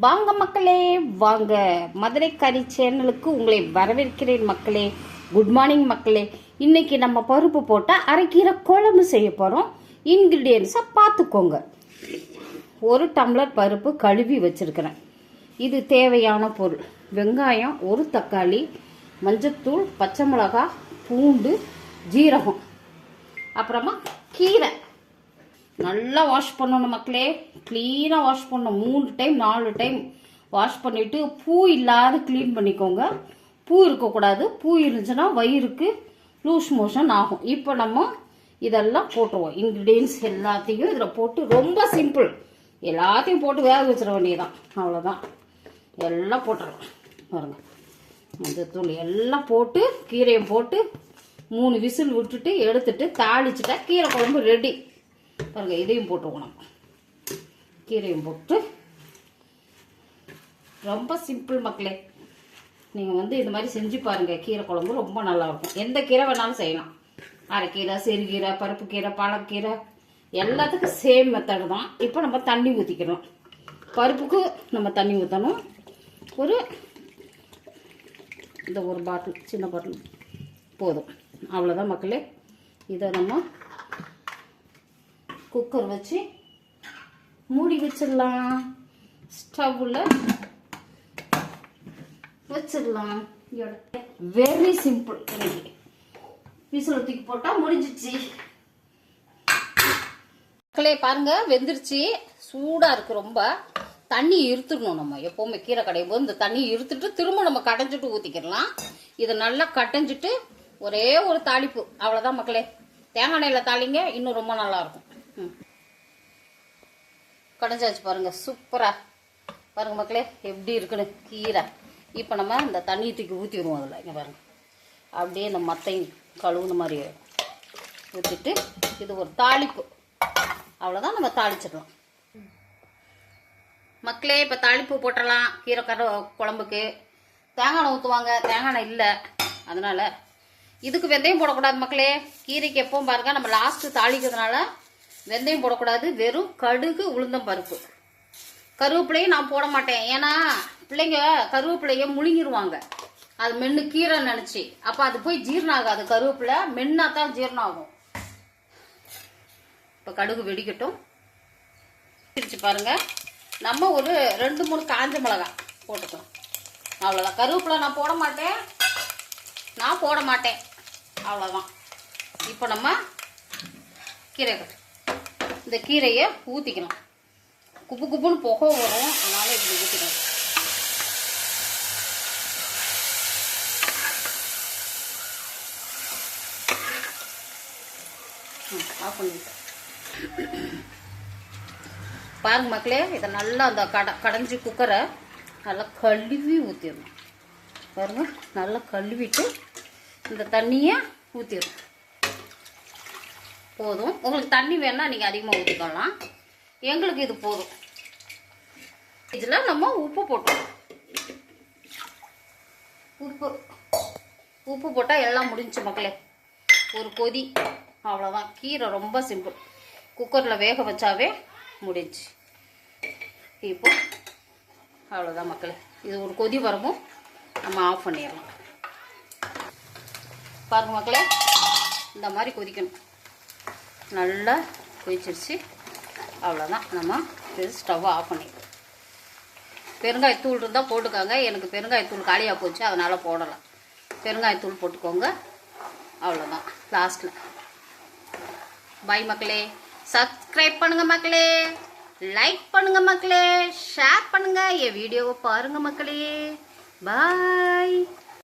வாங்க மக்களே, வாங்க மதுரை கறி சேனலுக்கு உங்களை வரவேற்கிறேன் மக்களே. குட் மார்னிங் மக்களே. இன்னைக்கு நம்ம பருப்பு போட்டால் அரைக்கீரை குழம்பு செய்ய போகிறோம். இன்க்ரீடியன்ஸை பார்த்துக்கோங்க. 1 டம்ளர் பருப்பு கழுவி வச்சுருக்கிறேன். இது தேவையான பொருள்: வெங்காயம், 1 தக்காளி, மஞ்சத்தூள், பச்சை மிளகாய், பூண்டு, ஜீரகம், அப்புறமா கீரை. நல்லா வாஷ் பண்ணணும் மக்களே. க்ளீனாக வாஷ் பண்ணணும். 3 டைம் 4 டைம் வாஷ் பண்ணிவிட்டு பூ இல்லாத க்ளீன் பண்ணிக்கோங்க. பூ இருக்கக்கூடாது. பூ இருந்துச்சுன்னா வயிறுக்கு லூஸ் மோஷன் ஆகும். இப்போ நம்ம இதெல்லாம் போட்டுருவோம். இன்க்ரீடியன்ஸ் எல்லாத்தையும் இதில் போட்டு, ரொம்ப சிம்பிள், எல்லாத்தையும் போட்டு வேக வச்சிட வேண்டியதான். அவ்வளோதான். எல்லாம் போட்டுடலாம் பாருங்கள். மஞ்சத்தூள் எல்லாம் போட்டு கீரையும் போட்டு 3 விசில் விட்டுட்டு எடுத்துட்டு தாளிச்சுட்டா கீரை குழம்பு ரெடி பாருங்க. இதையும் போட்டுருவோம். நம்ம கீரையும் போட்டு, ரொம்ப சிம்பிள் மக்களே. நீங்கள் இந்த மாதிரி செஞ்சு பாருங்கள். கீரை குழம்பு ரொம்ப நல்லாயிருக்கும். எந்த கீரை வேணாலும் செய்யலாம். அரைக்கீரை, சிறுகீரை, பருப்பு கீரை, பாலக்கீரை, எல்லாத்துக்கும் சேம் மெத்தடு தான். இப்போ நம்ம தண்ணி ஊற்றிக்கிறோம். பருப்புக்கு நம்ம தண்ணி ஊற்றணும். ஒரு பாட்டில், சின்ன பாட்டில் போதும். அவ்வளோதான் மக்களே. இதை நம்ம குக்கர் வச்சு மூடி வச்சிடலாம். ஸ்டவ்வில் வச்சிடலாம். Very simple. விசில் தூக்கி போட்டால் முடிஞ்சிச்சு மக்களே. பாருங்க, வெந்துருச்சு. சூடாக இருக்குது ரொம்ப. தண்ணி இருத்துடணும். நம்ம எப்போவுமே கீரை கடையும் போது இந்த தண்ணி இருத்துட்டு திரும்ப நம்ம கடைஞ்சிட்டு ஊற்றிக்கிடலாம். இதை நல்லா கடைஞ்சிட்டு ஒரே ஒரு தாளிப்பு, அவ்வளோதான் மக்களே. தேங்காய் எண்ணெயில் தாளிங்க, இன்னும் ரொம்ப நல்லாயிருக்கும். கடைஞ்சாச்சு பாருங்க. சூப்பராக பாருங்க மக்களே எப்படி இருக்குன்னு கீரை. இப்போ நம்ம இந்த தண்ணி தூக்கி ஊற்றிடுவோம் அதில். இங்கே பாருங்க, அப்படியே இந்த மத்தையும் கழுவுன மாதிரி ஊற்றிட்டு இது ஒரு தாளிப்பு, அவ்வளோதான். நம்ம தாளிச்சிடலாம் மக்களே. இப்போ தாளிப்பு போட்டுடலாம். கீரை குழம்புக்கு தேங்காய் எண்ணெய் ஊற்றுவாங்க. தேங்காய் எண்ணெய் இல்லை, அதனால் இதுக்கு வெந்தயம் போடக்கூடாது மக்களே. கீரைக்கு எப்பவும் பாருங்க, நம்ம லாஸ்ட்டு தாளிக்கிறதுனால வெந்தயம் போடக்கூடாது. வெறும் கடுகு, உளுந்தம் பருப்பு, கருவேப்பிலையும் நான் போட மாட்டேன். ஏன்னா பிள்ளைங்க கருவேப்பிலைய முழுங்கிடுவாங்க. அது மென்று கீரை நினச்சி, அப்போ அது போய் ஜீரணம் ஆகாது. கருவேப்பிலை மென்னா தான் ஜீரணம் ஆகும். இப்போ கடுகு வெடிக்கட்டும். பிரிச்சு பாருங்க. நம்ம ஒரு 2-3 காஞ்ச மிளகாய் போட்டுக்கலாம். அவ்வளோதான். கருவேப்பிலை நான் போட மாட்டேன். அவ்வளோதான். இப்போ நம்ம கீரை, இந்த கீரையை ஊற்றிக்கணும். குப்பு குப்புன்னு புகை வரும், அதனால இப்படி ஊற்றிக்கணும். ஆஃப் பண்ணிட்டேன் பாருங்க மக்களே. இதை நல்லா அந்த கடைஞ்சி குக்கரை நல்லா கழுவி ஊற்றிடணும் பாருங்க. நல்லா கழுவிட்டு இந்த தண்ணியை ஊற்றிடணும். போதும். உங்களுக்கு தண்ணி வேணா நீங்கள் அதிகமாக ஊற்றிக்கலாம். எங்களுக்கு இது போதும். இதில் நம்ம உப்பு போட்டோம். உப்பு போட்டால் எல்லாம் முடிஞ்சு மக்களே. ஒரு கொதி, அவ்வளோதான். கீரை ரொம்ப சிம்பிள். குக்கரில் வேக வச்சாவே முடிஞ்சு. இப்போ அவ்வளோதான் மக்களே. இது ஒரு கொதி வரவும் நம்ம ஆஃப் பண்ணிடலாம். பாருங்க மக்களே, இந்த மாதிரி கொதிக்கணும். நல்லா கொதிச்சிருச்சு. அவ்வளோதான். நம்ம இது ஸ்டவ்வை ஆஃப் பண்ணிடுவோம். பெருங்காயத்தூள் இருந்தால் போட்டுக்கோங்க. எனக்கு பெருங்காயத்தூள் காலியாக போச்சு, அதனால் போடலாம். பெருங்காயத்தூள் போட்டுக்கோங்க. அவ்வளோதான். லாஸ்ட்டில் பாய் மக்களே. சப்ஸ்கிரைப் பண்ணுங்க மக்களே, லைக் பண்ணுங்க மக்களே, ஷேர் பண்ணுங்க, என் வீடியோவை பாருங்க மக்களே. பாய்.